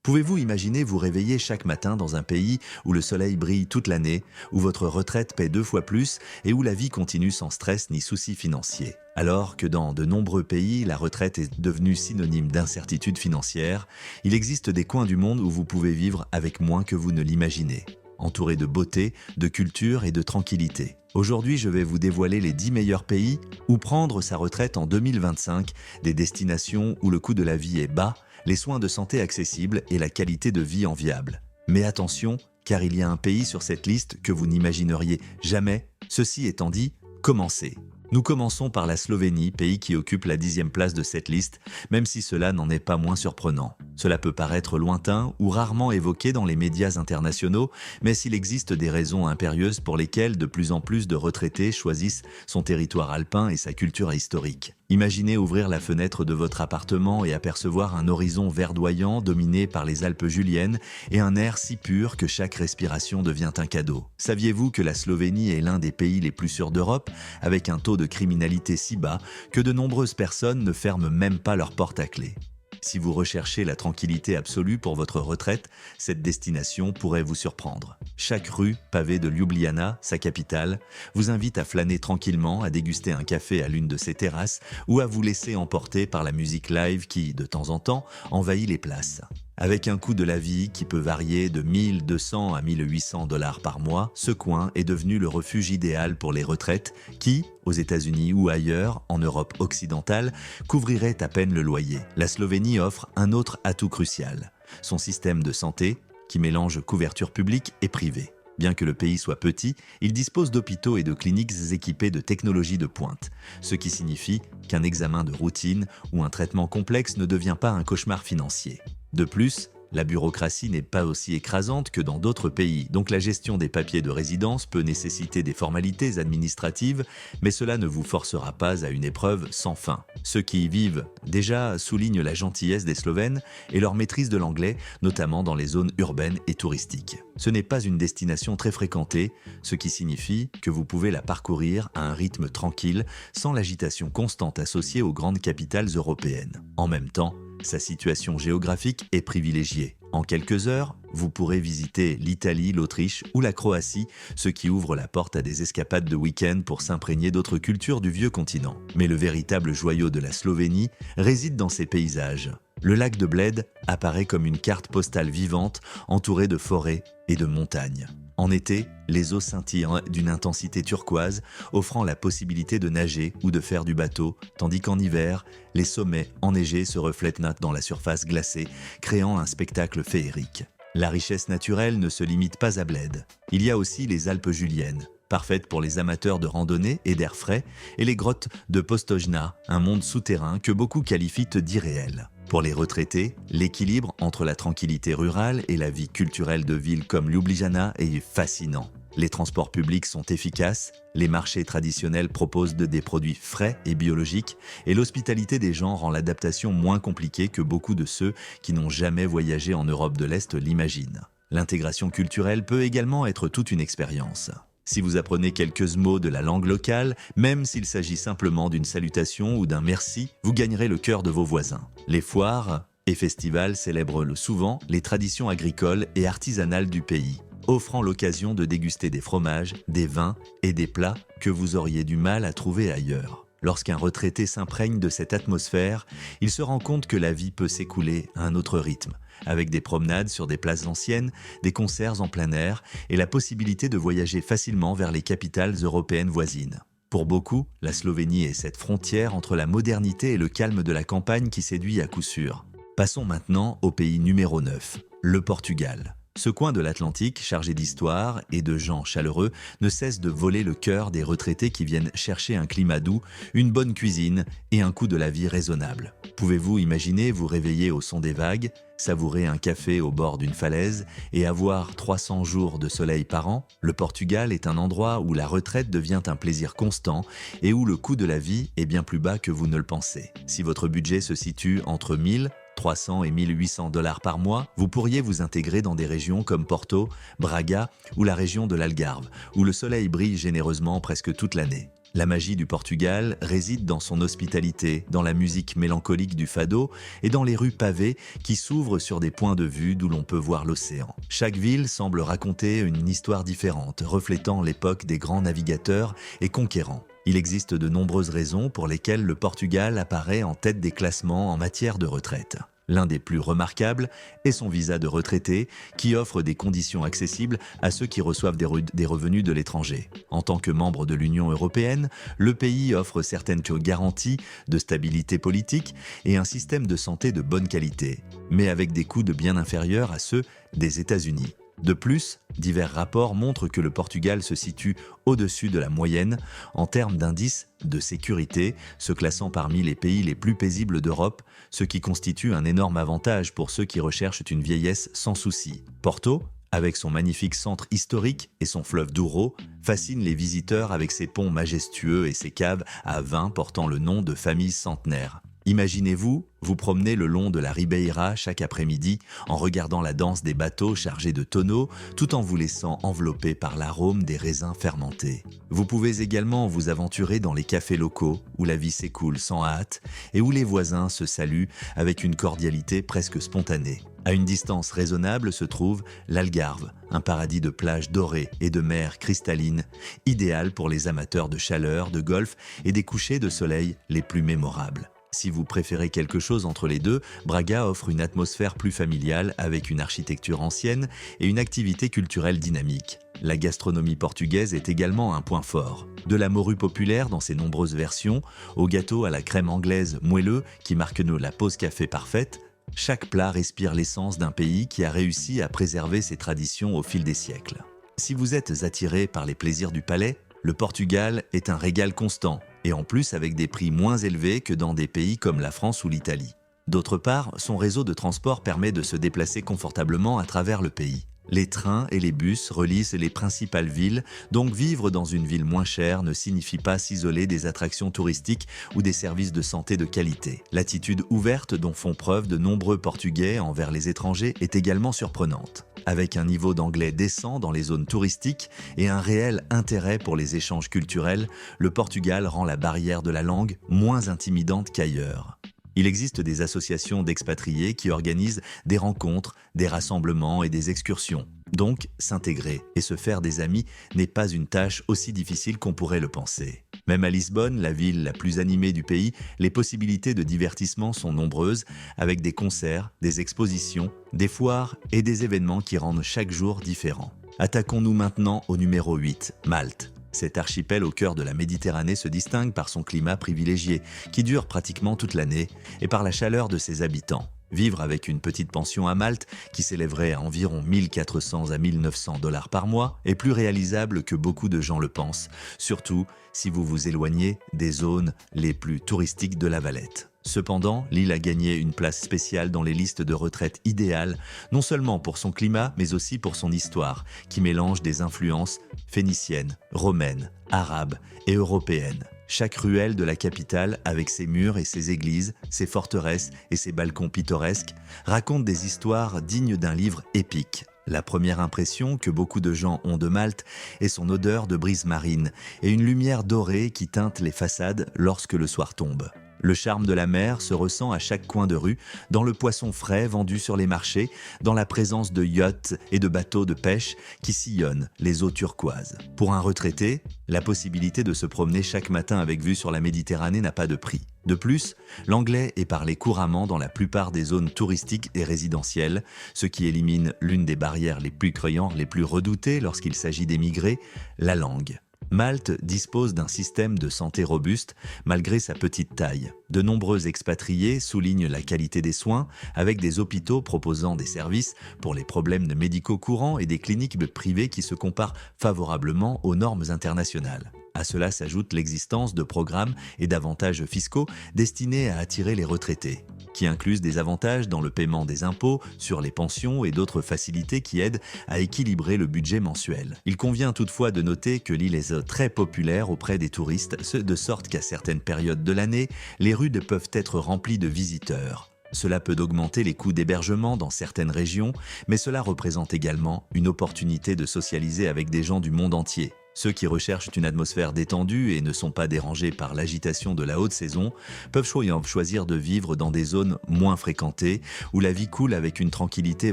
Pouvez-vous imaginer vous réveiller chaque matin dans un pays où le soleil brille toute l'année, où votre retraite paie 2 fois plus et où la vie continue sans stress ni soucis financiers? Alors que dans de nombreux pays, la retraite est devenue synonyme d'incertitude financière, il existe des coins du monde où vous pouvez vivre avec moins que vous ne l'imaginez, entouré de beauté, de culture et de tranquillité. Aujourd'hui, je vais vous dévoiler les 10 meilleurs pays où prendre sa retraite en 2025, des destinations où le coût de la vie est bas, les soins de santé accessibles et la qualité de vie enviable. Mais attention, car il y a un pays sur cette liste que vous n'imagineriez jamais. Ceci étant dit, commencez. Nous commençons par la Slovénie, pays qui occupe la 10e place de cette liste, même si cela n'en est pas moins surprenant. Cela peut paraître lointain ou rarement évoqué dans les médias internationaux, mais s'il existe des raisons impérieuses pour lesquelles de plus en plus de retraités choisissent son territoire alpin et sa culture historique. Imaginez ouvrir la fenêtre de votre appartement et apercevoir un horizon verdoyant dominé par les Alpes juliennes et un air si pur que chaque respiration devient un cadeau. Saviez-vous que la Slovénie est l'un des pays les plus sûrs d'Europe, avec un taux de criminalité si bas que de nombreuses personnes ne ferment même pas leur porte à clé? Si vous recherchez la tranquillité absolue pour votre retraite, cette destination pourrait vous surprendre. Chaque rue, pavée de Ljubljana, sa capitale, vous invite à flâner tranquillement, à déguster un café à l'une de ses terrasses ou à vous laisser emporter par la musique live qui, de temps en temps, envahit les places. Avec un coût de la vie qui peut varier de 1200 à 1800 dollars par mois, ce coin est devenu le refuge idéal pour les retraites qui, aux États-Unis ou ailleurs, en Europe occidentale, couvriraient à peine le loyer. La Slovénie offre un autre atout crucial, son système de santé qui mélange couverture publique et privée. Bien que le pays soit petit, il dispose d'hôpitaux et de cliniques équipés de technologies de pointe, ce qui signifie qu'un examen de routine ou un traitement complexe ne devient pas un cauchemar financier. De plus, la bureaucratie n'est pas aussi écrasante que dans d'autres pays, donc la gestion des papiers de résidence peut nécessiter des formalités administratives, mais cela ne vous forcera pas à une épreuve sans fin. Ceux qui y vivent déjà soulignent la gentillesse des Slovènes et leur maîtrise de l'anglais, notamment dans les zones urbaines et touristiques. Ce n'est pas une destination très fréquentée, ce qui signifie que vous pouvez la parcourir à un rythme tranquille, sans l'agitation constante associée aux grandes capitales européennes. En même temps, sa situation géographique est privilégiée. En quelques heures, vous pourrez visiter l'Italie, l'Autriche ou la Croatie, ce qui ouvre la porte à des escapades de week-end pour s'imprégner d'autres cultures du vieux continent. Mais le véritable joyau de la Slovénie réside dans ses paysages. Le lac de Bled apparaît comme une carte postale vivante, entourée de forêts et de montagnes. En été, les eaux scintillent d'une intensité turquoise, offrant la possibilité de nager ou de faire du bateau, tandis qu'en hiver, les sommets enneigés se reflètent dans la surface glacée, créant un spectacle féerique. La richesse naturelle ne se limite pas à Bled. Il y a aussi les Alpes juliennes, parfaites pour les amateurs de randonnée et d'air frais, et les grottes de Postojna, un monde souterrain que beaucoup qualifient d'irréel. Pour les retraités, l'équilibre entre la tranquillité rurale et la vie culturelle de villes comme Ljubljana est fascinant. Les transports publics sont efficaces, les marchés traditionnels proposent des produits frais et biologiques, et l'hospitalité des gens rend l'adaptation moins compliquée que beaucoup de ceux qui n'ont jamais voyagé en Europe de l'Est l'imaginent. L'intégration culturelle peut également être toute une expérience. Si vous apprenez quelques mots de la langue locale, même s'il s'agit simplement d'une salutation ou d'un merci, vous gagnerez le cœur de vos voisins. Les foires et festivals célèbrent souvent les traditions agricoles et artisanales du pays, offrant l'occasion de déguster des fromages, des vins et des plats que vous auriez du mal à trouver ailleurs. Lorsqu'un retraité s'imprègne de cette atmosphère, il se rend compte que la vie peut s'écouler à un autre rythme, avec des promenades sur des places anciennes, des concerts en plein air et la possibilité de voyager facilement vers les capitales européennes voisines. Pour beaucoup, la Slovénie est cette frontière entre la modernité et le calme de la campagne qui séduit à coup sûr. Passons maintenant au pays numéro 9, le Portugal. Ce coin de l'Atlantique, chargé d'histoire et de gens chaleureux, ne cesse de voler le cœur des retraités qui viennent chercher un climat doux, une bonne cuisine et un coût de la vie raisonnable. Pouvez-vous imaginer vous réveiller au son des vagues, savourer un café au bord d'une falaise et avoir 300 jours de soleil par an? Le Portugal est un endroit où la retraite devient un plaisir constant et où le coût de la vie est bien plus bas que vous ne le pensez. Si votre budget se situe entre 1300 et 1800 dollars par mois, vous pourriez vous intégrer dans des régions comme Porto, Braga ou la région de l'Algarve, où le soleil brille généreusement presque toute l'année. La magie du Portugal réside dans son hospitalité, dans la musique mélancolique du fado et dans les rues pavées qui s'ouvrent sur des points de vue d'où l'on peut voir l'océan. Chaque ville semble raconter une histoire différente, reflétant l'époque des grands navigateurs et conquérants. Il existe de nombreuses raisons pour lesquelles le Portugal apparaît en tête des classements en matière de retraite. L'un des plus remarquables est son visa de retraité qui offre des conditions accessibles à ceux qui reçoivent des revenus de l'étranger. En tant que membre de l'Union européenne, le pays offre certaines garanties de stabilité politique et un système de santé de bonne qualité, mais avec des coûts de bien inférieurs à ceux des États-Unis. De plus, divers rapports montrent que le Portugal se situe au-dessus de la moyenne en termes d'indice de sécurité, se classant parmi les pays les plus paisibles d'Europe, ce qui constitue un énorme avantage pour ceux qui recherchent une vieillesse sans souci. Porto, avec son magnifique centre historique et son fleuve Douro, fascine les visiteurs avec ses ponts majestueux et ses caves à vin portant le nom de familles centenaires. Imaginez-vous, vous promenez le long de la Ribeira chaque après-midi en regardant la danse des bateaux chargés de tonneaux tout en vous laissant envelopper par l'arôme des raisins fermentés. Vous pouvez également vous aventurer dans les cafés locaux où la vie s'écoule sans hâte et où les voisins se saluent avec une cordialité presque spontanée. À une distance raisonnable se trouve l'Algarve, un paradis de plages dorées et de mer cristalline, idéal pour les amateurs de chaleur, de golf et des couchers de soleil les plus mémorables. Si vous préférez quelque chose entre les deux, Braga offre une atmosphère plus familiale avec une architecture ancienne et une activité culturelle dynamique. La gastronomie portugaise est également un point fort. De la morue populaire dans ses nombreuses versions, au gâteau à la crème anglaise moelleux qui marque la pause café parfaite, chaque plat respire l'essence d'un pays qui a réussi à préserver ses traditions au fil des siècles. Si vous êtes attiré par les plaisirs du palais, le Portugal est un régal constant, et en plus avec des prix moins élevés que dans des pays comme la France ou l'Italie. D'autre part, son réseau de transport permet de se déplacer confortablement à travers le pays. Les trains et les bus relient les principales villes, donc vivre dans une ville moins chère ne signifie pas s'isoler des attractions touristiques ou des services de santé de qualité. L'attitude ouverte dont font preuve de nombreux Portugais envers les étrangers est également surprenante. Avec un niveau d'anglais décent dans les zones touristiques et un réel intérêt pour les échanges culturels, le Portugal rend la barrière de la langue moins intimidante qu'ailleurs. Il existe des associations d'expatriés qui organisent des rencontres, des rassemblements et des excursions. Donc, s'intégrer et se faire des amis n'est pas une tâche aussi difficile qu'on pourrait le penser. Même à Lisbonne, la ville la plus animée du pays, les possibilités de divertissement sont nombreuses, avec des concerts, des expositions, des foires et des événements qui rendent chaque jour différent. Attaquons-nous maintenant au numéro 8, Malte. Cet archipel au cœur de la Méditerranée se distingue par son climat privilégié, qui dure pratiquement toute l'année, et par la chaleur de ses habitants. Vivre avec une petite pension à Malte, qui s'élèverait à environ 1400 à 1900 $ par mois, est plus réalisable que beaucoup de gens le pensent, surtout si vous vous éloignez des zones les plus touristiques de la Valette. Cependant, l'île a gagné une place spéciale dans les listes de retraite idéales, non seulement pour son climat, mais aussi pour son histoire, qui mélange des influences phéniciennes, romaines, arabes et européennes. Chaque ruelle de la capitale, avec ses murs et ses églises, ses forteresses et ses balcons pittoresques, raconte des histoires dignes d'un livre épique. La première impression que beaucoup de gens ont de Malte est son odeur de brise marine et une lumière dorée qui teinte les façades lorsque le soir tombe. Le charme de la mer se ressent à chaque coin de rue, dans le poisson frais vendu sur les marchés, dans la présence de yachts et de bateaux de pêche qui sillonnent les eaux turquoises. Pour un retraité, la possibilité de se promener chaque matin avec vue sur la Méditerranée n'a pas de prix. De plus, l'anglais est parlé couramment dans la plupart des zones touristiques et résidentielles, ce qui élimine l'une des barrières les plus crayantes, les plus redoutées lorsqu'il s'agit d'émigrer, la langue. Malte dispose d'un système de santé robuste malgré sa petite taille. De nombreux expatriés soulignent la qualité des soins avec des hôpitaux proposant des services pour les problèmes médicaux courants et des cliniques privées qui se comparent favorablement aux normes internationales. À cela s'ajoute l'existence de programmes et d'avantages fiscaux destinés à attirer les retraités, qui inclusent des avantages dans le paiement des impôts, sur les pensions et d'autres facilités qui aident à équilibrer le budget mensuel. Il convient toutefois de noter que l'île est très populaire auprès des touristes, de sorte qu'à certaines périodes de l'année, les rues peuvent être remplies de visiteurs. Cela peut augmenter les coûts d'hébergement dans certaines régions, mais cela représente également une opportunité de socialiser avec des gens du monde entier. Ceux qui recherchent une atmosphère détendue et ne sont pas dérangés par l'agitation de la haute saison peuvent choisir de vivre dans des zones moins fréquentées où la vie coule avec une tranquillité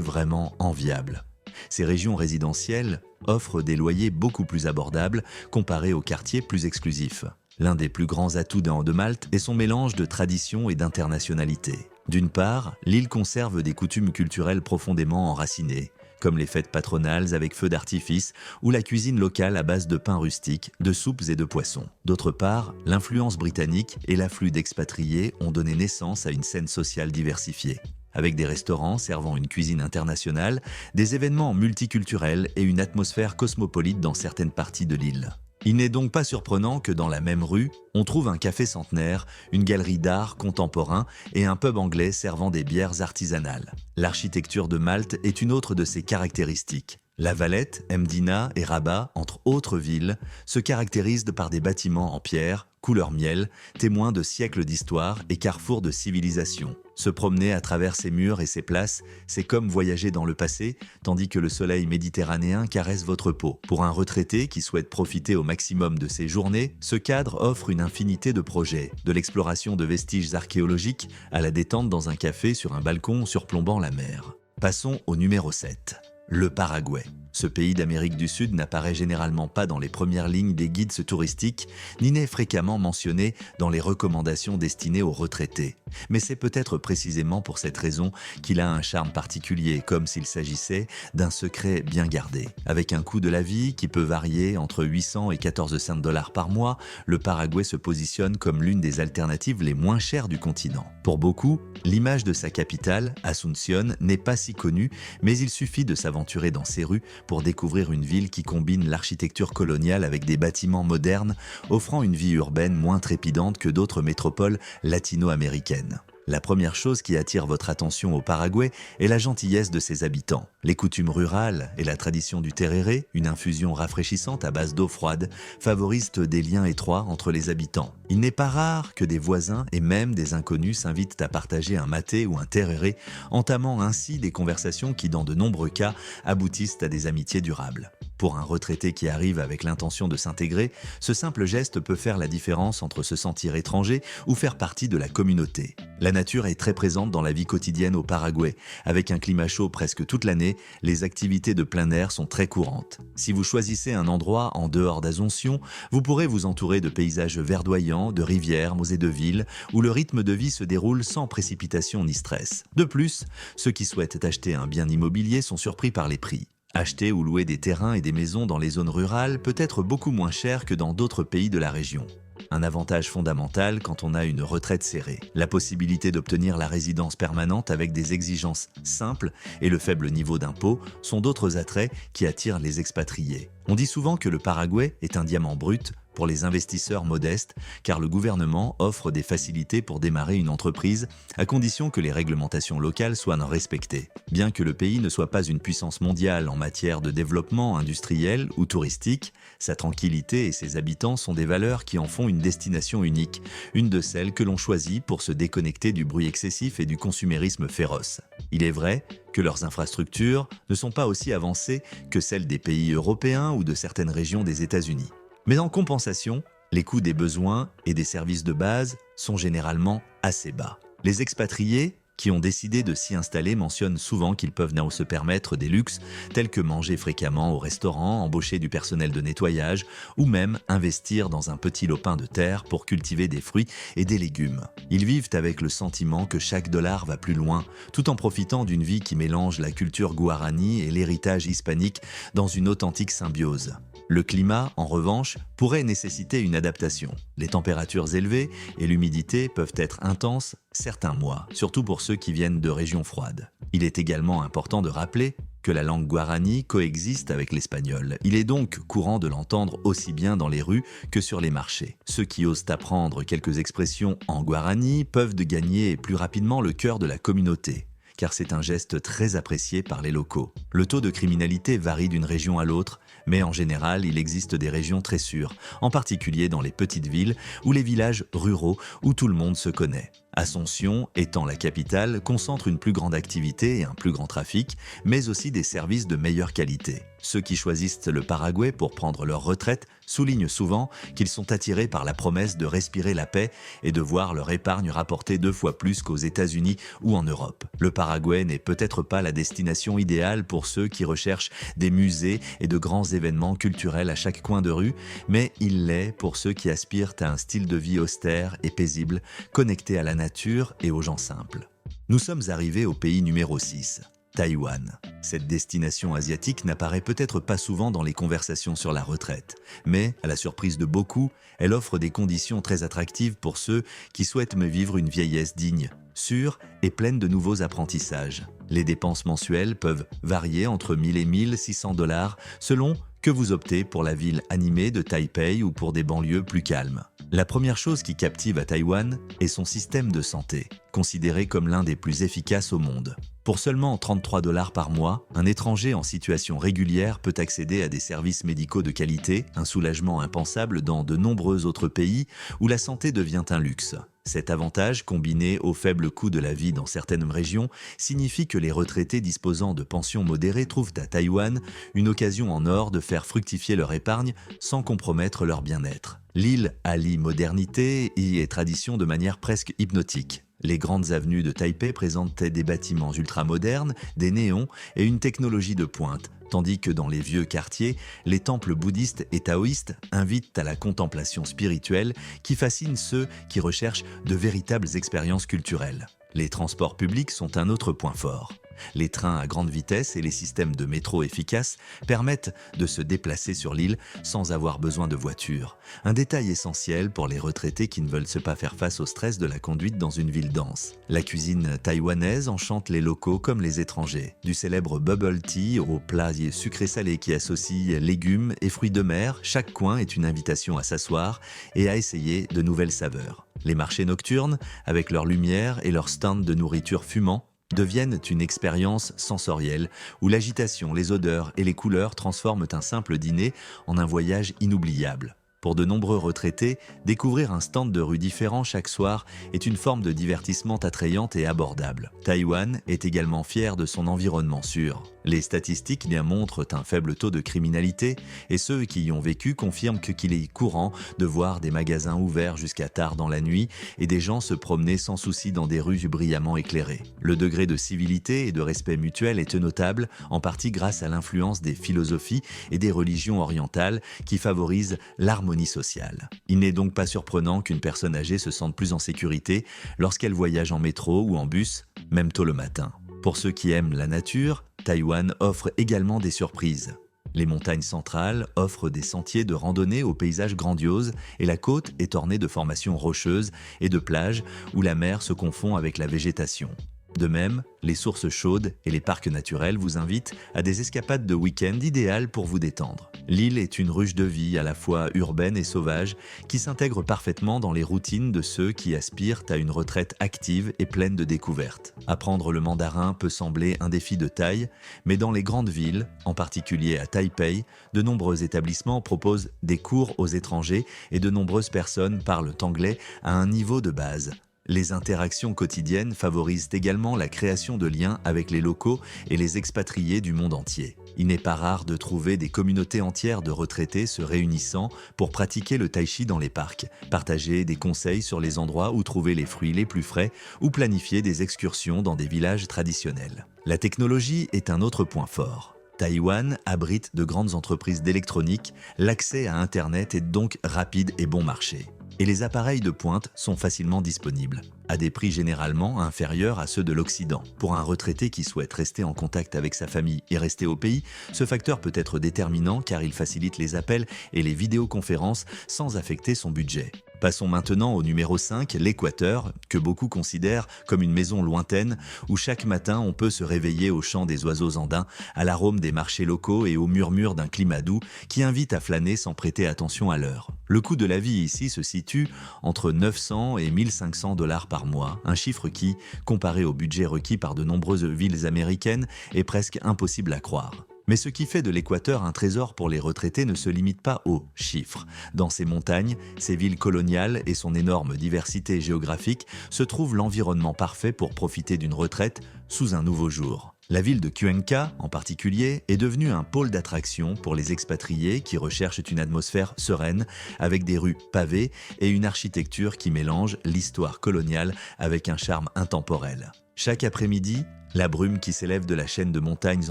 vraiment enviable. Ces régions résidentielles offrent des loyers beaucoup plus abordables comparés aux quartiers plus exclusifs. L'un des plus grands atouts de Malte est son mélange de tradition et d'internationalité. D'une part, l'île conserve des coutumes culturelles profondément enracinées, comme les fêtes patronales avec feux d'artifice ou la cuisine locale à base de pain rustique, de soupes et de poissons. D'autre part, l'influence britannique et l'afflux d'expatriés ont donné naissance à une scène sociale diversifiée, avec des restaurants servant une cuisine internationale, des événements multiculturels et une atmosphère cosmopolite dans certaines parties de l'île. Il n'est donc pas surprenant que dans la même rue, on trouve un café centenaire, une galerie d'art contemporain et un pub anglais servant des bières artisanales. L'architecture de Malte est une autre de ses caractéristiques. La Valette, Mdina et Rabat, entre autres villes, se caractérisent par des bâtiments en pierre, couleur miel, témoins de siècles d'histoire et carrefours de civilisation. Se promener à travers ces murs et ces places, c'est comme voyager dans le passé, tandis que le soleil méditerranéen caresse votre peau. Pour un retraité qui souhaite profiter au maximum de ses journées, ce cadre offre une infinité de projets, de l'exploration de vestiges archéologiques à la détente dans un café sur un balcon surplombant la mer. Passons au numéro 7. Le Paraguay. Ce pays d'Amérique du Sud n'apparaît généralement pas dans les premières lignes des guides touristiques, ni n'est fréquemment mentionné dans les recommandations destinées aux retraités. Mais c'est peut-être précisément pour cette raison qu'il a un charme particulier, comme s'il s'agissait d'un secret bien gardé. Avec un coût de la vie qui peut varier entre 800 et 1400 $ par mois, le Paraguay se positionne comme l'une des alternatives les moins chères du continent. Pour beaucoup, l'image de sa capitale, Asunción, n'est pas si connue, mais il suffit de s'aventurer dans ses rues pour découvrir une ville qui combine l'architecture coloniale avec des bâtiments modernes, offrant une vie urbaine moins trépidante que d'autres métropoles latino-américaines. La première chose qui attire votre attention au Paraguay est la gentillesse de ses habitants. Les coutumes rurales et la tradition du tereré, une infusion rafraîchissante à base d'eau froide, favorisent des liens étroits entre les habitants. Il n'est pas rare que des voisins et même des inconnus s'invitent à partager un maté ou un tereré, entamant ainsi des conversations qui, dans de nombreux cas, aboutissent à des amitiés durables. Pour un retraité qui arrive avec l'intention de s'intégrer, ce simple geste peut faire la différence entre se sentir étranger ou faire partie de la communauté. La nature est très présente dans la vie quotidienne au Paraguay. Avec un climat chaud presque toute l'année, les activités de plein air sont très courantes. Si vous choisissez un endroit en dehors d'Asunción, vous pourrez vous entourer de paysages verdoyants, de rivières et de villes, où le rythme de vie se déroule sans précipitation ni stress. De plus, ceux qui souhaitent acheter un bien immobilier sont surpris par les prix. Acheter ou louer des terrains et des maisons dans les zones rurales peut être beaucoup moins cher que dans d'autres pays de la région. Un avantage fondamental quand on a une retraite serrée. La possibilité d'obtenir la résidence permanente avec des exigences simples et le faible niveau d'impôt sont d'autres attraits qui attirent les expatriés. On dit souvent que le Paraguay est un diamant brut pour les investisseurs modestes, car le gouvernement offre des facilités pour démarrer une entreprise à condition que les réglementations locales soient respectées. Bien que le pays ne soit pas une puissance mondiale en matière de développement industriel ou touristique, sa tranquillité et ses habitants sont des valeurs qui en font une destination unique, une de celles que l'on choisit pour se déconnecter du bruit excessif et du consumérisme féroce. Il est vrai que leurs infrastructures ne sont pas aussi avancées que celles des pays européens ou de certaines régions des États-Unis. Mais en compensation, les coûts des besoins et des services de base sont généralement assez bas. Les expatriés qui ont décidé de s'y installer mentionnent souvent qu'ils peuvent se permettre des luxes tels que manger fréquemment au restaurant, embaucher du personnel de nettoyage ou même investir dans un petit lopin de terre pour cultiver des fruits et des légumes. Ils vivent avec le sentiment que chaque dollar va plus loin, tout en profitant d'une vie qui mélange la culture guarani et l'héritage hispanique dans une authentique symbiose. Le climat, en revanche, pourrait nécessiter une adaptation. Les températures élevées et l'humidité peuvent être intenses certains mois, surtout pour ceux qui viennent de régions froides. Il est également important de rappeler que la langue guarani coexiste avec l'espagnol. Il est donc courant de l'entendre aussi bien dans les rues que sur les marchés. Ceux qui osent apprendre quelques expressions en guarani peuvent gagner plus rapidement le cœur de la communauté, car c'est un geste très apprécié par les locaux. Le taux de criminalité varie d'une région à l'autre, mais en général, il existe des régions très sûres, en particulier dans les petites villes ou les villages ruraux où tout le monde se connaît. Asunción, étant la capitale, concentre une plus grande activité et un plus grand trafic, mais aussi des services de meilleure qualité. Ceux qui choisissent le Paraguay pour prendre leur retraite soulignent souvent qu'ils sont attirés par la promesse de respirer la paix et de voir leur épargne rapporter 2 fois plus qu'aux États-Unis ou en Europe. Le Paraguay n'est peut-être pas la destination idéale pour ceux qui recherchent des musées et de grands événements culturels à chaque coin de rue, mais il l'est pour ceux qui aspirent à un style de vie austère et paisible, connecté à la nature et aux gens simples. Nous sommes arrivés au pays numéro 6. Taïwan. Cette destination asiatique n'apparaît peut-être pas souvent dans les conversations sur la retraite, mais, à la surprise de beaucoup, elle offre des conditions très attractives pour ceux qui souhaitent vivre une vieillesse digne, sûre et pleine de nouveaux apprentissages. Les dépenses mensuelles peuvent varier entre 1000 et 1600 dollars selon que vous optez pour la ville animée de Taipei ou pour des banlieues plus calmes. La première chose qui captive à Taïwan est son système de santé, considéré comme l'un des plus efficaces au monde. Pour seulement 33 dollars par mois, un étranger en situation régulière peut accéder à des services médicaux de qualité, un soulagement impensable dans de nombreux autres pays où la santé devient un luxe. Cet avantage, combiné au faible coût de la vie dans certaines régions, signifie que les retraités disposant de pensions modérées trouvent à Taïwan une occasion en or de faire fructifier leur épargne sans compromettre leur bien-être. L'île allie modernité et tradition de manière presque hypnotique. Les grandes avenues de Taipei présentaient des bâtiments ultramodernes, des néons et une technologie de pointe, tandis que dans les vieux quartiers, les temples bouddhistes et taoïstes invitent à la contemplation spirituelle qui fascine ceux qui recherchent de véritables expériences culturelles. Les transports publics sont un autre point fort. Les trains à grande vitesse et les systèmes de métro efficaces permettent de se déplacer sur l'île sans avoir besoin de voiture. Un détail essentiel pour les retraités qui ne veulent pas faire face au stress de la conduite dans une ville dense. La cuisine taïwanaise enchante les locaux comme les étrangers. Du célèbre bubble tea aux plats sucrés-salés qui associent légumes et fruits de mer, chaque coin est une invitation à s'asseoir et à essayer de nouvelles saveurs. Les marchés nocturnes, avec leurs lumières et leurs stands de nourriture fumant, deviennent une expérience sensorielle où l'agitation, les odeurs et les couleurs transforment un simple dîner en un voyage inoubliable. Pour de nombreux retraités, découvrir un stand de rue différent chaque soir est une forme de divertissement attrayante et abordable. Taïwan est également fier de son environnement sûr. Les statistiques montrent un faible taux de criminalité et ceux qui y ont vécu confirment qu'il est courant de voir des magasins ouverts jusqu'à tard dans la nuit et des gens se promener sans souci dans des rues brillamment éclairées. Le degré de civilité et de respect mutuel est notable, en partie grâce à l'influence des philosophies et des religions orientales qui favorisent l'harmonie sociale. Il n'est donc pas surprenant qu'une personne âgée se sente plus en sécurité lorsqu'elle voyage en métro ou en bus, même tôt le matin. Pour ceux qui aiment la nature, Taïwan offre également des surprises. Les montagnes centrales offrent des sentiers de randonnée aux paysages grandioses et la côte est ornée de formations rocheuses et de plages où la mer se confond avec la végétation. De même, les sources chaudes et les parcs naturels vous invitent à des escapades de week-end idéales pour vous détendre. L'île est une ruche de vie à la fois urbaine et sauvage qui s'intègre parfaitement dans les routines de ceux qui aspirent à une retraite active et pleine de découvertes. Apprendre le mandarin peut sembler un défi de taille, mais dans les grandes villes, en particulier à Taipei, de nombreux établissements proposent des cours aux étrangers et de nombreuses personnes parlent anglais à un niveau de base. Les interactions quotidiennes favorisent également la création de liens avec les locaux et les expatriés du monde entier. Il n'est pas rare de trouver des communautés entières de retraités se réunissant pour pratiquer le tai chi dans les parcs, partager des conseils sur les endroits où trouver les fruits les plus frais ou planifier des excursions dans des villages traditionnels. La technologie est un autre point fort. Taïwan abrite de grandes entreprises d'électronique, l'accès à Internet est donc rapide et bon marché. Et les appareils de pointe sont facilement disponibles, à des prix généralement inférieurs à ceux de l'Occident. Pour un retraité qui souhaite rester en contact avec sa famille et rester au pays, ce facteur peut être déterminant car il facilite les appels et les vidéoconférences sans affecter son budget. Passons maintenant au numéro 5, l'Équateur, que beaucoup considèrent comme une maison lointaine où chaque matin on peut se réveiller au chant des oiseaux andins, à l'arôme des marchés locaux et au murmure d'un climat doux qui invite à flâner sans prêter attention à l'heure. Le coût de la vie ici se situe entre 900 et 1500 dollars par mois, un chiffre qui, comparé au budget requis par de nombreuses villes américaines, est presque impossible à croire. Mais ce qui fait de l'Équateur un trésor pour les retraités ne se limite pas aux chiffres. Dans ses montagnes, ses villes coloniales et son énorme diversité géographique se trouve l'environnement parfait pour profiter d'une retraite sous un nouveau jour. La ville de Cuenca, en particulier, est devenue un pôle d'attraction pour les expatriés qui recherchent une atmosphère sereine, avec des rues pavées et une architecture qui mélange l'histoire coloniale avec un charme intemporel. Chaque après-midi, la brume qui s'élève de la chaîne de montagnes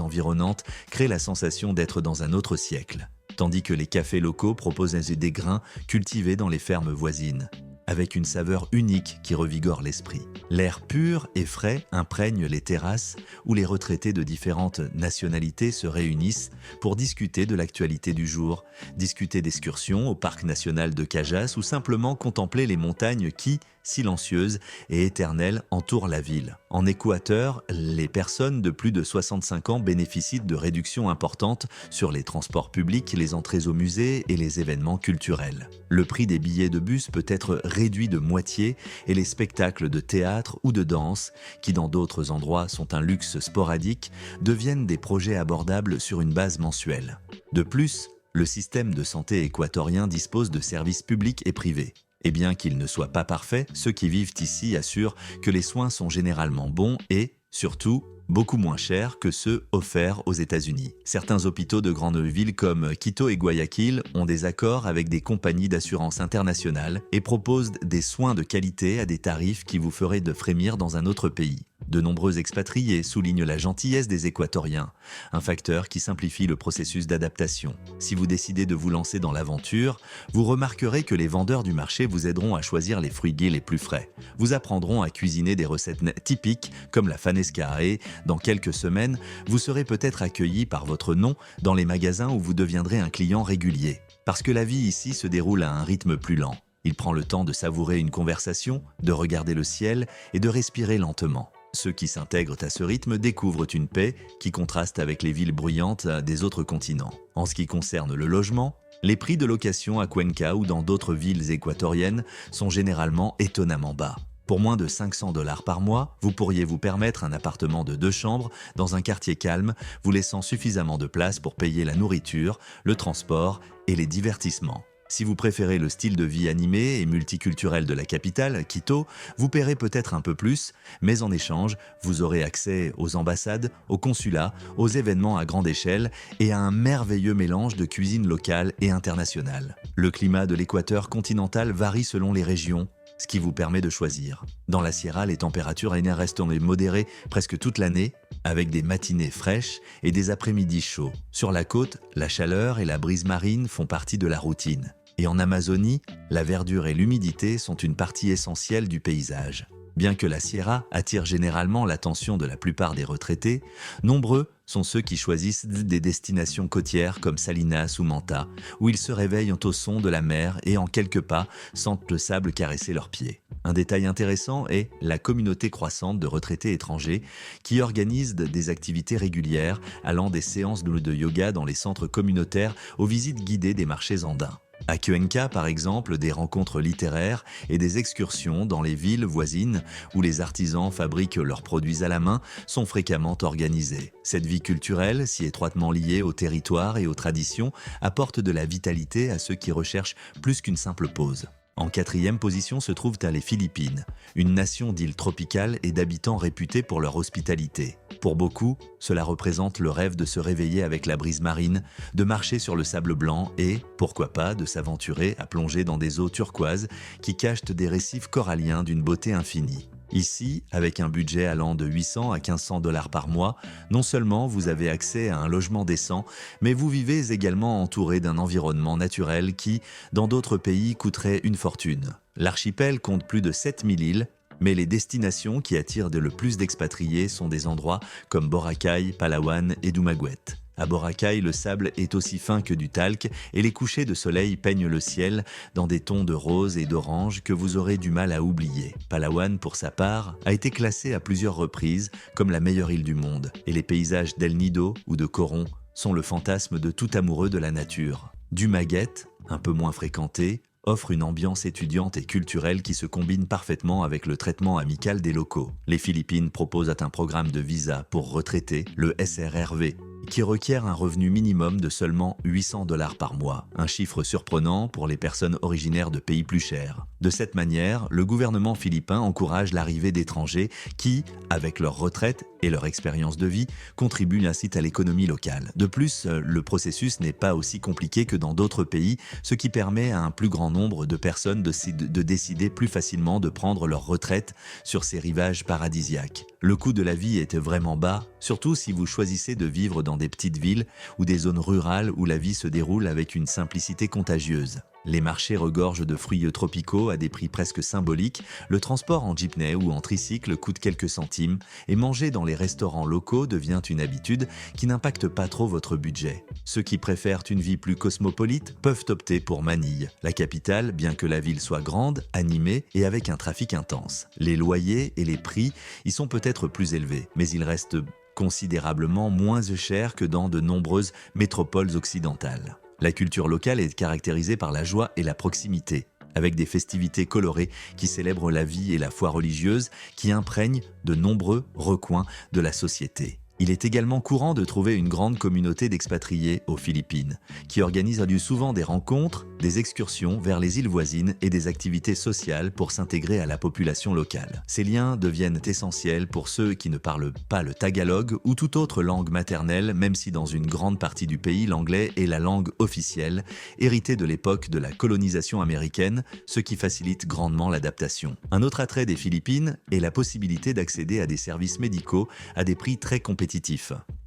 environnantes crée la sensation d'être dans un autre siècle, tandis que les cafés locaux proposent des grains cultivés dans les fermes voisines, avec une saveur unique qui revigore l'esprit. L'air pur et frais imprègne les terrasses où les retraités de différentes nationalités se réunissent pour discuter de l'actualité du jour, discuter d'excursions au parc national de Cajas ou simplement contempler les montagnes qui, silencieuses et éternelles, entourent la ville. En Équateur, les personnes de plus de 65 ans bénéficient de réductions importantes sur les transports publics, les entrées aux musées et les événements culturels. Le prix des billets de bus peut être réduit de moitié et les spectacles de théâtre ou de danse, qui dans d'autres endroits sont un luxe sporadique, deviennent des projets abordables sur une base mensuelle. De plus, le système de santé équatorien dispose de services publics et privés. Et bien qu'il ne soit pas parfait, ceux qui vivent ici assurent que les soins sont généralement bons et, surtout, beaucoup moins chers que ceux offerts aux États-Unis. Certains hôpitaux de grandes villes comme Quito et Guayaquil ont des accords avec des compagnies d'assurance internationales et proposent des soins de qualité à des tarifs qui vous feraient de frémir dans un autre pays. De nombreux expatriés soulignent la gentillesse des Équatoriens, un facteur qui simplifie le processus d'adaptation. Si vous décidez de vous lancer dans l'aventure, vous remarquerez que les vendeurs du marché vous aideront à choisir les fruits les plus frais, vous apprendront à cuisiner des recettes typiques comme la fanesca et, dans quelques semaines, vous serez peut-être accueilli par votre nom dans les magasins où vous deviendrez un client régulier. Parce que la vie ici se déroule à un rythme plus lent. Il prend le temps de savourer une conversation, de regarder le ciel et de respirer lentement. Ceux qui s'intègrent à ce rythme découvrent une paix qui contraste avec les villes bruyantes des autres continents. En ce qui concerne le logement, les prix de location à Cuenca ou dans d'autres villes équatoriennes sont généralement étonnamment bas. Pour moins de $500 par mois, vous pourriez vous permettre un appartement de 2 chambres dans un quartier calme, vous laissant suffisamment de place pour payer la nourriture, le transport et les divertissements. Si vous préférez le style de vie animé et multiculturel de la capitale, Quito, vous paierez peut-être un peu plus, mais en échange, vous aurez accès aux ambassades, aux consulats, aux événements à grande échelle et à un merveilleux mélange de cuisine locale et internationale. Le climat de l'Équateur continental varie selon les régions, ce qui vous permet de choisir. Dans la Sierra, les températures restent modérées presque toute l'année, avec des matinées fraîches et des après-midi chauds. Sur la côte, la chaleur et la brise marine font partie de la routine. Et en Amazonie, la verdure et l'humidité sont une partie essentielle du paysage. Bien que la Sierra attire généralement l'attention de la plupart des retraités, nombreux sont ceux qui choisissent des destinations côtières comme Salinas ou Manta, où ils se réveillent au son de la mer et en quelques pas sentent le sable caresser leurs pieds. Un détail intéressant est la communauté croissante de retraités étrangers qui organisent des activités régulières allant des séances de yoga dans les centres communautaires aux visites guidées des marchés andins. À Cuenca, par exemple, des rencontres littéraires et des excursions dans les villes voisines où les artisans fabriquent leurs produits à la main sont fréquemment organisées. Cette vie culturelle, si étroitement liée au territoire et aux traditions, apporte de la vitalité à ceux qui recherchent plus qu'une simple pause. En 4e position se trouvent les Philippines, une nation d'îles tropicales et d'habitants réputés pour leur hospitalité. Pour beaucoup, cela représente le rêve de se réveiller avec la brise marine, de marcher sur le sable blanc et, pourquoi pas, de s'aventurer à plonger dans des eaux turquoises qui cachent des récifs coralliens d'une beauté infinie. Ici, avec un budget allant de 800 à 1500 $ par mois, non seulement vous avez accès à un logement décent, mais vous vivez également entouré d'un environnement naturel qui, dans d'autres pays, coûterait une fortune. L'archipel compte plus de 7000 îles, mais les destinations qui attirent le plus d'expatriés sont des endroits comme Boracay, Palawan et Dumaguete. À Boracay, le sable est aussi fin que du talc et les couchers de soleil peignent le ciel dans des tons de rose et d'orange que vous aurez du mal à oublier. Palawan, pour sa part, a été classé à plusieurs reprises comme la meilleure île du monde et les paysages d'El Nido ou de Coron sont le fantasme de tout amoureux de la nature. Dumaguete, un peu moins fréquenté, offre une ambiance étudiante et culturelle qui se combine parfaitement avec le traitement amical des locaux. Les Philippines proposent un programme de visa pour retraités, le SRRV, qui requiert un revenu minimum de seulement 800 dollars par mois, un chiffre surprenant pour les personnes originaires de pays plus chers. De cette manière, le gouvernement philippin encourage l'arrivée d'étrangers qui, avec leur retraite et leur expérience de vie, contribuent ainsi à l'économie locale. De plus, le processus n'est pas aussi compliqué que dans d'autres pays, ce qui permet à un plus grand nombre de personnes de décider plus facilement de prendre leur retraite sur ces rivages paradisiaques. Le coût de la vie est vraiment bas, surtout si vous choisissez de vivre dans des petites villes ou des zones rurales où la vie se déroule avec une simplicité contagieuse. Les marchés regorgent de fruits tropicaux à des prix presque symboliques, le transport en jeepney ou en tricycle coûte quelques centimes, et manger dans les restaurants locaux devient une habitude qui n'impacte pas trop votre budget. Ceux qui préfèrent une vie plus cosmopolite peuvent opter pour Manille, la capitale, bien que la ville soit grande, animée et avec un trafic intense. Les loyers et les prix y sont peut-être plus élevés, mais ils restent considérablement moins chers que dans de nombreuses métropoles occidentales. La culture locale est caractérisée par la joie et la proximité, avec des festivités colorées qui célèbrent la vie et la foi religieuse qui imprègnent de nombreux recoins de la société. Il est également courant de trouver une grande communauté d'expatriés aux Philippines, qui organisent souvent des rencontres, des excursions vers les îles voisines et des activités sociales pour s'intégrer à la population locale. Ces liens deviennent essentiels pour ceux qui ne parlent pas le tagalog ou toute autre langue maternelle, même si dans une grande partie du pays, l'anglais est la langue officielle, héritée de l'époque de la colonisation américaine, ce qui facilite grandement l'adaptation. Un autre attrait des Philippines est la possibilité d'accéder à des services médicaux à des prix très compétitifs.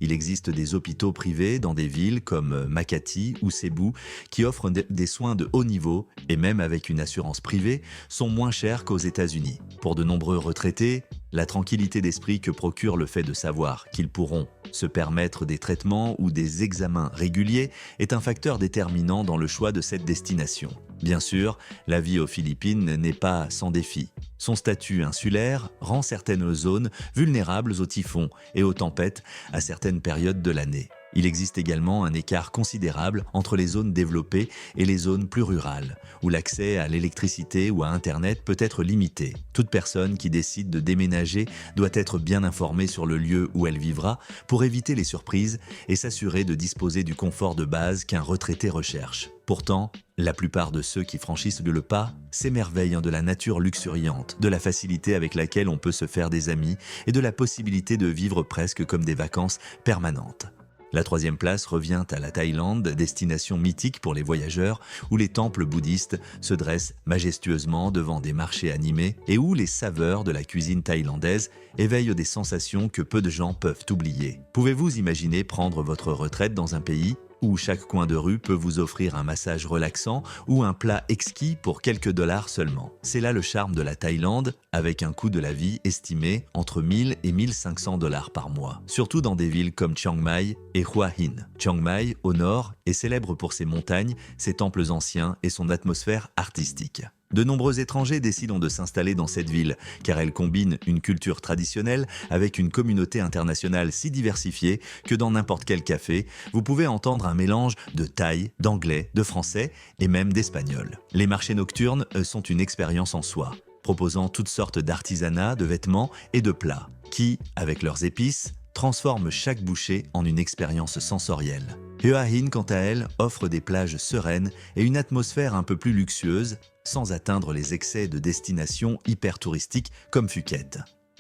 Il existe des hôpitaux privés dans des villes comme Makati ou Cebu qui offrent des soins de haut niveau et même avec une assurance privée sont moins chers qu'aux États-Unis. Pour de nombreux retraités, la tranquillité d'esprit que procure le fait de savoir qu'ils pourront se permettre des traitements ou des examens réguliers est un facteur déterminant dans le choix de cette destination. Bien sûr, la vie aux Philippines n'est pas sans défi. Son statut insulaire rend certaines zones vulnérables aux typhons et aux tempêtes à certaines périodes de l'année. Il existe également un écart considérable entre les zones développées et les zones plus rurales, où l'accès à l'électricité ou à Internet peut être limité. Toute personne qui décide de déménager doit être bien informée sur le lieu où elle vivra pour éviter les surprises et s'assurer de disposer du confort de base qu'un retraité recherche. Pourtant, la plupart de ceux qui franchissent le pas s'émerveillent de la nature luxuriante, de la facilité avec laquelle on peut se faire des amis et de la possibilité de vivre presque comme des vacances permanentes. La troisième place revient à la Thaïlande, destination mythique pour les voyageurs, où les temples bouddhistes se dressent majestueusement devant des marchés animés et où les saveurs de la cuisine thaïlandaise éveillent des sensations que peu de gens peuvent oublier. Pouvez-vous imaginer prendre votre retraite dans un pays où chaque coin de rue peut vous offrir un massage relaxant ou un plat exquis pour quelques dollars seulement? C'est là le charme de la Thaïlande, avec un coût de la vie estimé entre 1000 et 1500 dollars par mois, surtout dans des villes comme Chiang Mai et Hua Hin. Chiang Mai, au nord, est célèbre pour ses montagnes, ses temples anciens et son atmosphère artistique. De nombreux étrangers décident de s'installer dans cette ville, car elle combine une culture traditionnelle avec une communauté internationale si diversifiée que dans n'importe quel café, vous pouvez entendre un mélange de thaï, d'anglais, de français et même d'espagnol. Les marchés nocturnes sont une expérience en soi, proposant toutes sortes d'artisanats, de vêtements et de plats, qui, avec leurs épices, transforment chaque bouchée en une expérience sensorielle. Hua Hin, quant à elle, offre des plages sereines et une atmosphère un peu plus luxueuse, sans atteindre les excès de destinations hyper touristiques comme Phuket.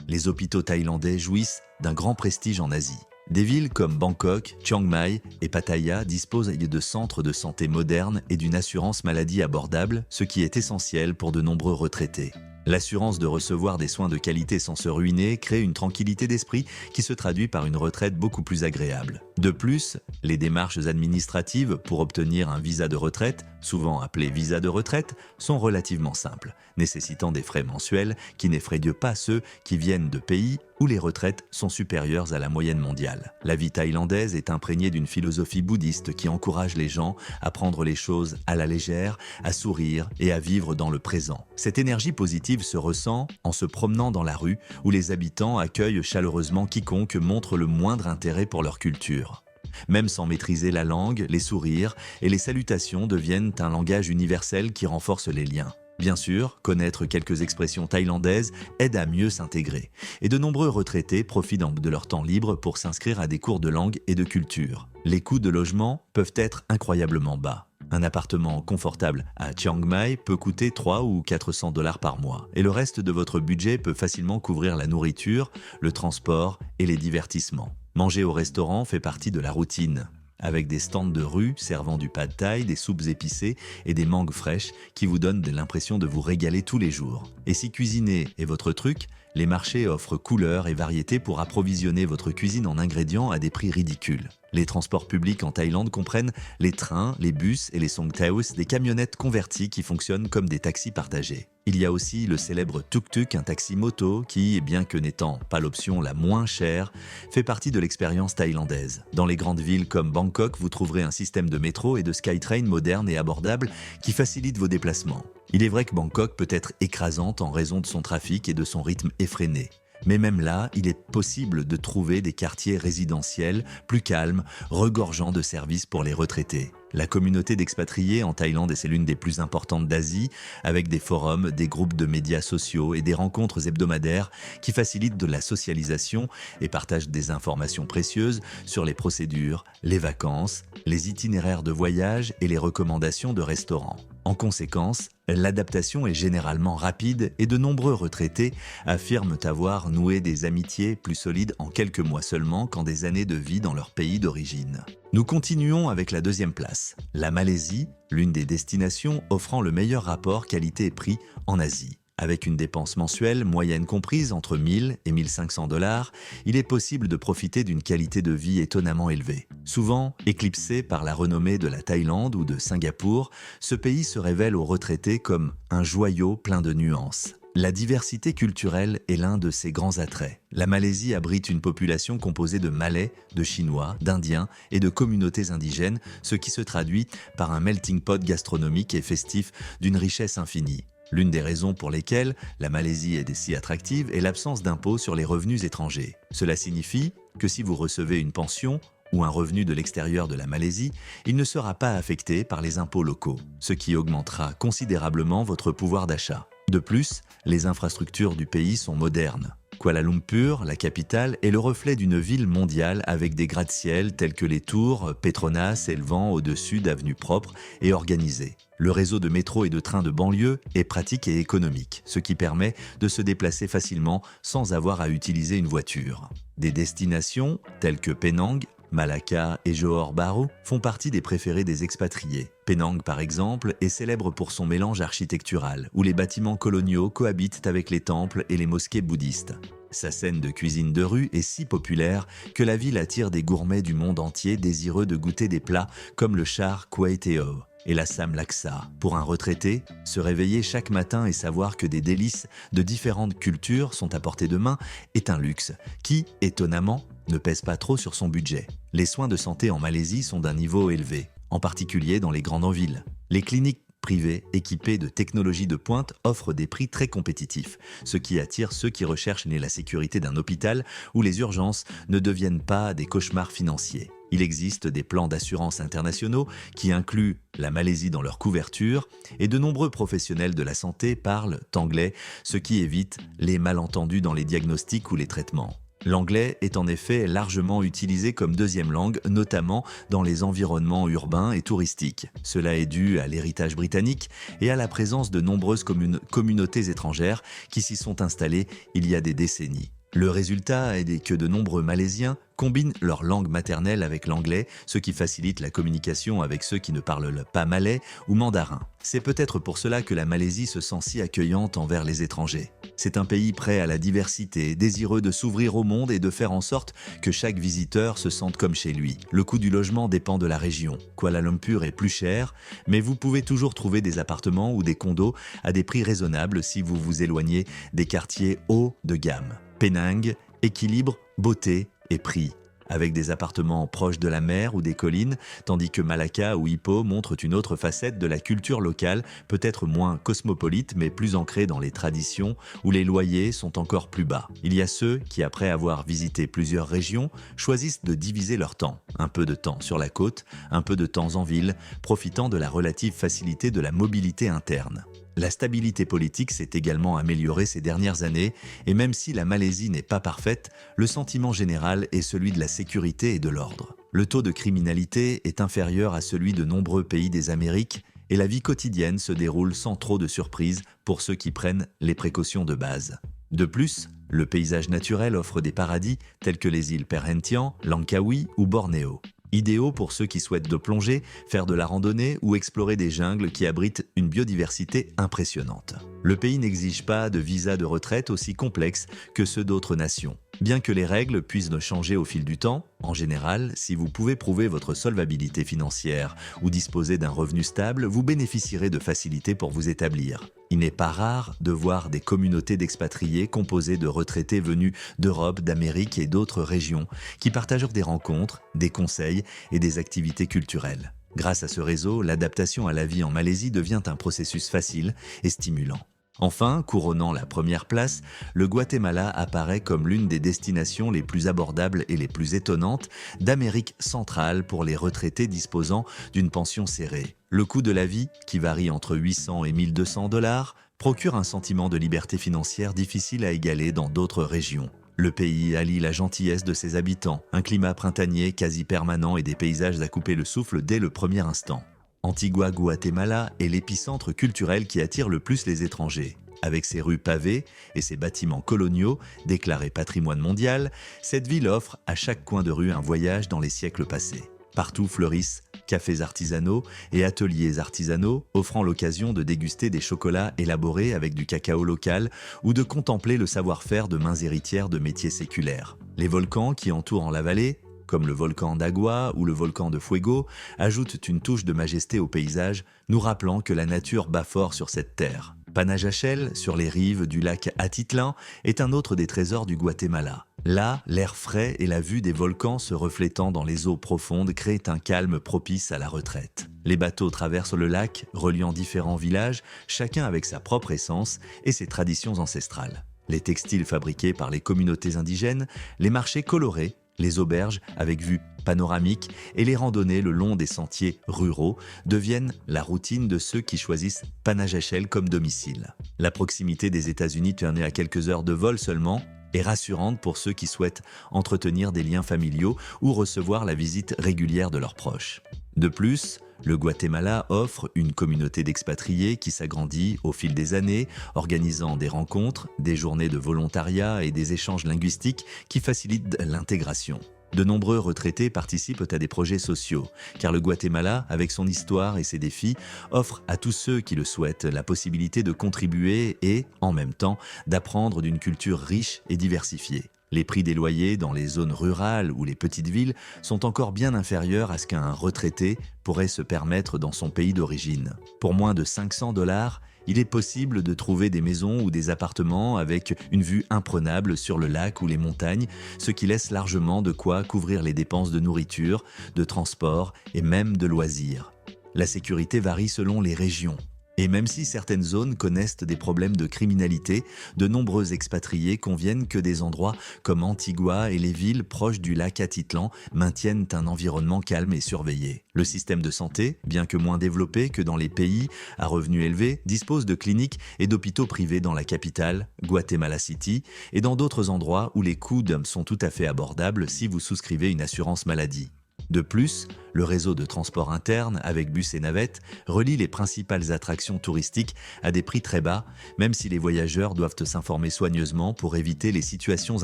Les hôpitaux thaïlandais jouissent d'un grand prestige en Asie. Des villes comme Bangkok, Chiang Mai et Pattaya disposent de centres de santé modernes et d'une assurance maladie abordable, ce qui est essentiel pour de nombreux retraités. L'assurance de recevoir des soins de qualité sans se ruiner crée une tranquillité d'esprit qui se traduit par une retraite beaucoup plus agréable. De plus, les démarches administratives pour obtenir un visa de retraite, souvent appelé visa de retraite, sont relativement simples, nécessitant des frais mensuels qui n'effraient pas ceux qui viennent de pays où les retraites sont supérieures à la moyenne mondiale. La vie thaïlandaise est imprégnée d'une philosophie bouddhiste qui encourage les gens à prendre les choses à la légère, à sourire et à vivre dans le présent. Cette énergie positive se ressent en se promenant dans la rue où les habitants accueillent chaleureusement quiconque montre le moindre intérêt pour leur culture. Même sans maîtriser la langue, les sourires et les salutations deviennent un langage universel qui renforce les liens. Bien sûr, connaître quelques expressions thaïlandaises aide à mieux s'intégrer, et de nombreux retraités profitent de leur temps libre pour s'inscrire à des cours de langue et de culture. Les coûts de logement peuvent être incroyablement bas. Un appartement confortable à Chiang Mai peut coûter 300 ou 400 dollars par mois, et le reste de votre budget peut facilement couvrir la nourriture, le transport et les divertissements. Manger au restaurant fait partie de la routine, avec des stands de rue servant du pad thai, des soupes épicées et des mangues fraîches qui vous donnent l'impression de vous régaler tous les jours. Et si cuisiner est votre truc, les marchés offrent couleurs et variétés pour approvisionner votre cuisine en ingrédients à des prix ridicules. Les transports publics en Thaïlande comprennent les trains, les bus et les songthaeus, des camionnettes converties qui fonctionnent comme des taxis partagés. Il y a aussi le célèbre tuk-tuk, un taxi moto qui, bien que n'étant pas l'option la moins chère, fait partie de l'expérience thaïlandaise. Dans les grandes villes comme Bangkok, vous trouverez un système de métro et de SkyTrain moderne et abordable qui facilite vos déplacements. Il est vrai que Bangkok peut être écrasante en raison de son trafic et de son rythme effréné. Mais même là, il est possible de trouver des quartiers résidentiels plus calmes, regorgeant de services pour les retraités. La communauté d'expatriés en Thaïlande, et c'est l'une des plus importantes d'Asie, avec des forums, des groupes de médias sociaux et des rencontres hebdomadaires qui facilitent de la socialisation et partagent des informations précieuses sur les procédures, les vacances, les itinéraires de voyage et les recommandations de restaurants. En conséquence, l'adaptation est généralement rapide et de nombreux retraités affirment avoir noué des amitiés plus solides en quelques mois seulement qu'en des années de vie dans leur pays d'origine. Nous continuons avec la deuxième place, la Malaisie, l'une des destinations offrant le meilleur rapport qualité-prix en Asie. Avec une dépense mensuelle moyenne comprise entre 1000 et 1500 dollars, il est possible de profiter d'une qualité de vie étonnamment élevée. Souvent éclipsé par la renommée de la Thaïlande ou de Singapour, ce pays se révèle aux retraités comme un joyau plein de nuances. La diversité culturelle est l'un de ses grands attraits. La Malaisie abrite une population composée de Malais, de Chinois, d'Indiens et de communautés indigènes, ce qui se traduit par un melting pot gastronomique et festif d'une richesse infinie. L'une des raisons pour lesquelles la Malaisie est si attractive est l'absence d'impôts sur les revenus étrangers. Cela signifie que si vous recevez une pension ou un revenu de l'extérieur de la Malaisie, il ne sera pas affecté par les impôts locaux, ce qui augmentera considérablement votre pouvoir d'achat. De plus, les infrastructures du pays sont modernes. Kuala Lumpur, la capitale, est le reflet d'une ville mondiale avec des gratte-ciel tels que les tours Petronas s'élevant au-dessus d'avenues propres et organisées. Le réseau de métro et de trains de banlieue est pratique et économique, ce qui permet de se déplacer facilement sans avoir à utiliser une voiture. Des destinations telles que Penang, Malacca et Johor Bahru font partie des préférés des expatriés. Penang, par exemple, est célèbre pour son mélange architectural, où les bâtiments coloniaux cohabitent avec les temples et les mosquées bouddhistes. Sa scène de cuisine de rue est si populaire que la ville attire des gourmets du monde entier désireux de goûter des plats comme le char Kuay Teo et la Sam Laksa. Pour un retraité, se réveiller chaque matin et savoir que des délices de différentes cultures sont à portée de main est un luxe qui, étonnamment, ne pèse pas trop sur son budget. Les soins de santé en Malaisie sont d'un niveau élevé, en particulier dans les grandes villes. Les cliniques privées équipées de technologies de pointe offrent des prix très compétitifs, ce qui attire ceux qui recherchent la sécurité d'un hôpital où les urgences ne deviennent pas des cauchemars financiers. Il existe des plans d'assurance internationaux qui incluent la Malaisie dans leur couverture et de nombreux professionnels de la santé parlent anglais, ce qui évite les malentendus dans les diagnostics ou les traitements. L'anglais est en effet largement utilisé comme deuxième langue, notamment dans les environnements urbains et touristiques. Cela est dû à l'héritage britannique et à la présence de nombreuses communautés étrangères qui s'y sont installées il y a des décennies. Le résultat est que de nombreux Malaisiens combinent leur langue maternelle avec l'anglais, ce qui facilite la communication avec ceux qui ne parlent pas malais ou mandarin. C'est peut-être pour cela que la Malaisie se sent si accueillante envers les étrangers. C'est un pays prêt à la diversité, désireux de s'ouvrir au monde et de faire en sorte que chaque visiteur se sente comme chez lui. Le coût du logement dépend de la région. Kuala Lumpur est plus cher, mais vous pouvez toujours trouver des appartements ou des condos à des prix raisonnables si vous vous éloignez des quartiers haut de gamme. Penang équilibre beauté et prix, avec des appartements proches de la mer ou des collines, tandis que Malacca ou Ipoh montrent une autre facette de la culture locale, peut-être moins cosmopolite mais plus ancrée dans les traditions, où les loyers sont encore plus bas. Il y a ceux qui, après avoir visité plusieurs régions, choisissent de diviser leur temps. Un peu de temps sur la côte, un peu de temps en ville, profitant de la relative facilité de la mobilité interne. La stabilité politique s'est également améliorée ces dernières années, et même si la Malaisie n'est pas parfaite, le sentiment général est celui de la sécurité et de l'ordre. Le taux de criminalité est inférieur à celui de nombreux pays des Amériques, et la vie quotidienne se déroule sans trop de surprises pour ceux qui prennent les précautions de base. De plus, le paysage naturel offre des paradis tels que les îles Perhentian, Langkawi ou Bornéo. Idéaux pour ceux qui souhaitent de plonger, faire de la randonnée ou explorer des jungles qui abritent une biodiversité impressionnante. Le pays n'exige pas de visa de retraite aussi complexe que ceux d'autres nations. Bien que les règles puissent changer au fil du temps, en général, si vous pouvez prouver votre solvabilité financière ou disposer d'un revenu stable, vous bénéficierez de facilités pour vous établir. Il n'est pas rare de voir des communautés d'expatriés composées de retraités venus d'Europe, d'Amérique et d'autres régions qui partagent des rencontres, des conseils et des activités culturelles. Grâce à ce réseau, l'adaptation à la vie en Malaisie devient un processus facile et stimulant. Enfin, couronnant la première place, le Guatemala apparaît comme l'une des destinations les plus abordables et les plus étonnantes d'Amérique centrale pour les retraités disposant d'une pension serrée. Le coût de la vie, qui varie entre 800 et 1200 $, procure un sentiment de liberté financière difficile à égaler dans d'autres régions. Le pays allie la gentillesse de ses habitants, un climat printanier quasi permanent et des paysages à couper le souffle dès le premier instant. Antigua-Guatemala est l'épicentre culturel qui attire le plus les étrangers. Avec ses rues pavées et ses bâtiments coloniaux, déclarés patrimoine mondial, cette ville offre à chaque coin de rue un voyage dans les siècles passés. Partout fleurissent cafés artisanaux et ateliers artisanaux, offrant l'occasion de déguster des chocolats élaborés avec du cacao local ou de contempler le savoir-faire de mains héritières de métiers séculaires. Les volcans qui entourent la vallée, comme le volcan d'Agua ou le volcan de Fuego, ajoutent une touche de majesté au paysage, nous rappelant que la nature bat fort sur cette terre. Panajachel, sur les rives du lac Atitlan, est un autre des trésors du Guatemala. Là, l'air frais et la vue des volcans se reflétant dans les eaux profondes créent un calme propice à la retraite. Les bateaux traversent le lac, reliant différents villages, chacun avec sa propre essence et ses traditions ancestrales. Les textiles fabriqués par les communautés indigènes, les marchés colorés, les auberges avec vue panoramique et les randonnées le long des sentiers ruraux deviennent la routine de ceux qui choisissent Panajachel comme domicile. La proximité des États-Unis, tenue à quelques heures de vol seulement, est rassurante pour ceux qui souhaitent entretenir des liens familiaux ou recevoir la visite régulière de leurs proches. De plus, le Guatemala offre une communauté d'expatriés qui s'agrandit au fil des années, organisant des rencontres, des journées de volontariat et des échanges linguistiques qui facilitent l'intégration. De nombreux retraités participent à des projets sociaux, car le Guatemala, avec son histoire et ses défis, offre à tous ceux qui le souhaitent la possibilité de contribuer et, en même temps, d'apprendre d'une culture riche et diversifiée. Les prix des loyers dans les zones rurales ou les petites villes sont encore bien inférieurs à ce qu'un retraité pourrait se permettre dans son pays d'origine. Pour moins de 500 $, il est possible de trouver des maisons ou des appartements avec une vue imprenable sur le lac ou les montagnes, ce qui laisse largement de quoi couvrir les dépenses de nourriture, de transport et même de loisirs. La sécurité varie selon les régions. Et même si certaines zones connaissent des problèmes de criminalité, de nombreux expatriés conviennent que des endroits comme Antigua et les villes proches du lac Atitlan maintiennent un environnement calme et surveillé. Le système de santé, bien que moins développé que dans les pays à revenus élevés, dispose de cliniques et d'hôpitaux privés dans la capitale, Guatemala City, et dans d'autres endroits où les coûts sont tout à fait abordables si vous souscrivez une assurance maladie. De plus, le réseau de transport interne, avec bus et navettes, relie les principales attractions touristiques à des prix très bas, même si les voyageurs doivent s'informer soigneusement pour éviter les situations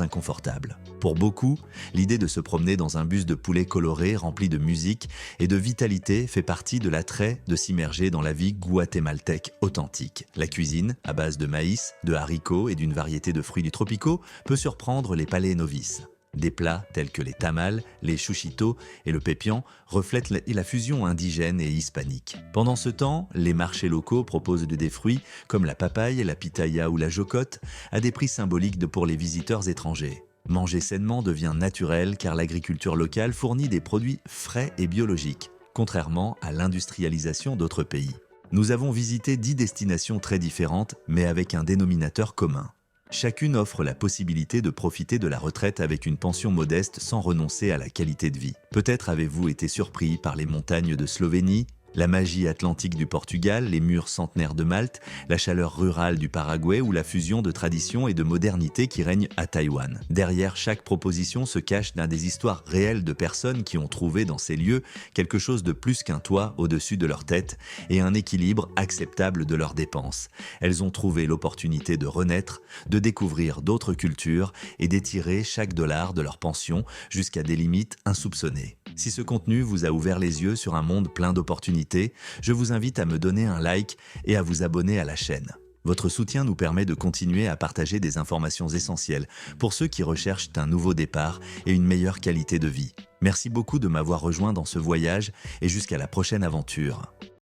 inconfortables. Pour beaucoup, l'idée de se promener dans un bus de poulet coloré rempli de musique et de vitalité fait partie de l'attrait de s'immerger dans la vie guatémaltèque authentique. La cuisine, à base de maïs, de haricots et d'une variété de fruits du tropicaux, peut surprendre les palais novices. Des plats tels que les tamales, les chuchitos et le pépian reflètent la fusion indigène et hispanique. Pendant ce temps, les marchés locaux proposent des fruits comme la papaye, la pitaya ou la jocotte à des prix symboliques pour les visiteurs étrangers. Manger sainement devient naturel car l'agriculture locale fournit des produits frais et biologiques, contrairement à l'industrialisation d'autres pays. Nous avons visité 10 destinations très différentes mais avec un dénominateur commun. Chacune offre la possibilité de profiter de la retraite avec une pension modeste sans renoncer à la qualité de vie. Peut-être avez-vous été surpris par les montagnes de Slovénie, La magie atlantique du Portugal, les murs centenaires de Malte, la chaleur rurale du Paraguay ou la fusion de tradition et de modernité qui règne à Taïwan. Derrière chaque proposition se cachent des histoires réelles de personnes qui ont trouvé dans ces lieux quelque chose de plus qu'un toit au-dessus de leur tête et un équilibre acceptable de leurs dépenses. Elles ont trouvé l'opportunité de renaître, de découvrir d'autres cultures et d'étirer chaque dollar de leur pension jusqu'à des limites insoupçonnées. Si ce contenu vous a ouvert les yeux sur un monde plein d'opportunités, je vous invite à me donner un like et à vous abonner à la chaîne. Votre soutien nous permet de continuer à partager des informations essentielles pour ceux qui recherchent un nouveau départ et une meilleure qualité de vie. Merci beaucoup de m'avoir rejoint dans ce voyage et jusqu'à la prochaine aventure.